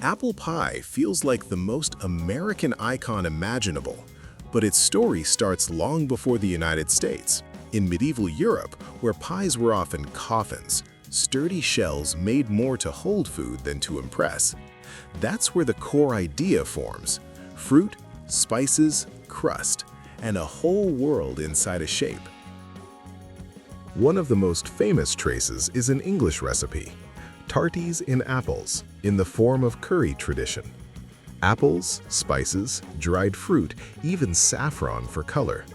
Apple pie feels like the most American icon imaginable, but its story starts long before the United States. In medieval Europe, where pies were often coffins, sturdy shells made more to hold food than to impress. That's where the core idea forms: fruit, spices, crust, and a whole world inside a shape. One of the most famous traces is an English recipe, tarties in apples, in the Forme of Cury tradition. Apples, spices, dried fruit, even saffron for color.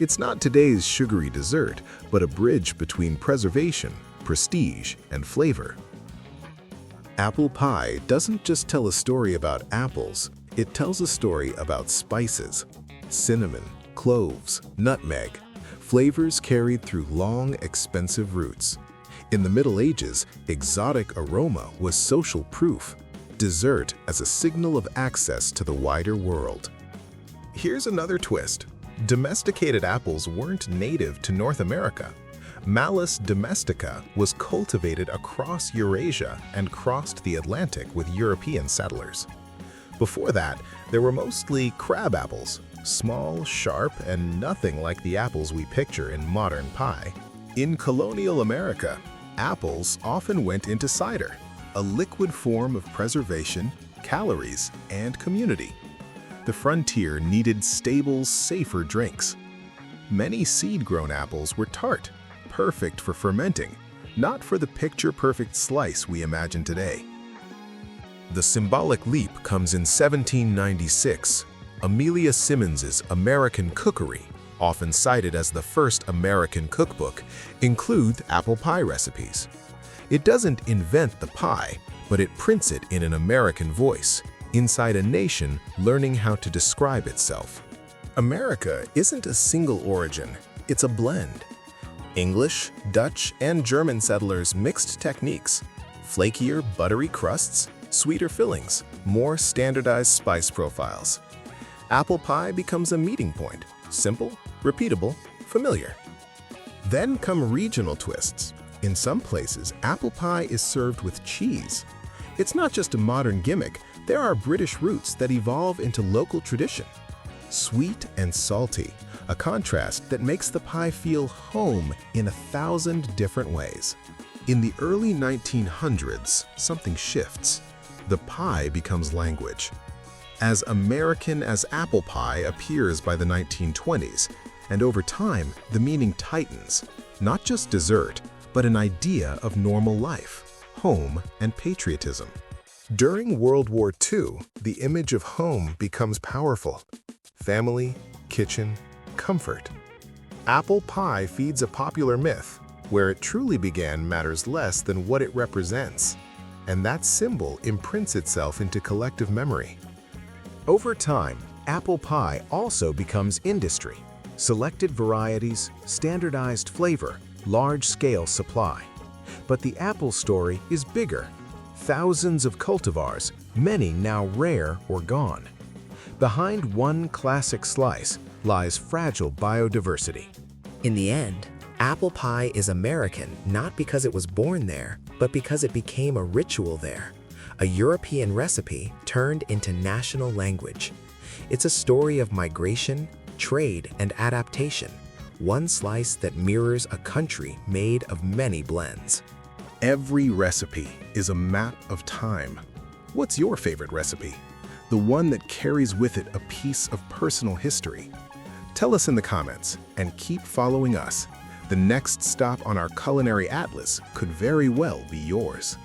It's not today's sugary dessert, but a bridge between preservation, prestige, and flavor. Apple pie doesn't just tell a story about apples, it tells a story about spices. Cinnamon, cloves, nutmeg, flavors carried through long, expensive routes. In the Middle Ages, exotic aroma was social proof, dessert as a signal of access to the wider world. Here's another twist. Domesticated apples weren't native to North America. Malus domestica was cultivated across Eurasia and crossed the Atlantic with European settlers. Before that, there were mostly crab apples, small, sharp, and nothing like the apples we picture in modern pie. In colonial America, apples often went into cider, a liquid form of preservation, calories, and community. The frontier needed stable, safer drinks. Many seed-grown apples were tart, perfect for fermenting, not for the picture-perfect slice we imagine today. The symbolic leap comes in 1796. Amelia Simmons's American Cookery, often cited as the first American cookbook, includes apple pie recipes. It doesn't invent the pie, but it prints it in an American voice, inside a nation learning how to describe itself. America isn't a single origin, it's a blend. English, Dutch, and German settlers mixed techniques: flakier, buttery crusts, sweeter fillings, more standardized spice profiles. Apple pie becomes a meeting point: simple, repeatable, familiar. Then come regional twists. In some places, apple pie is served with cheese. It's not just a modern gimmick, there are British roots that evolve into local tradition. Sweet and salty, a contrast that makes the pie feel home in 1,000 different ways. In the early 1900s, something shifts. The pie becomes language. As American as apple pie appears by the 1920s, and over time, the meaning tightens. Not just dessert, but an idea of normal life, home, and patriotism. During World War II, the image of home becomes powerful. Family, kitchen, comfort. Apple pie feeds a popular myth. Where it truly began matters less than what it represents. And that symbol imprints itself into collective memory. Over time, apple pie also becomes industry. Selected varieties, standardized flavor, large-scale supply. But the apple story is bigger. Thousands of cultivars, many now rare or gone. Behind one classic slice lies fragile biodiversity. In the end, apple pie is American not because it was born there, but because it became a ritual there. A European recipe turned into national language. It's a story of migration, trade, and adaptation. One slice that mirrors a country made of many blends. Every recipe is a map of time. What's your favorite recipe? The one that carries with it a piece of personal history. Tell us in the comments and keep following us. The next stop on our culinary atlas could very well be yours.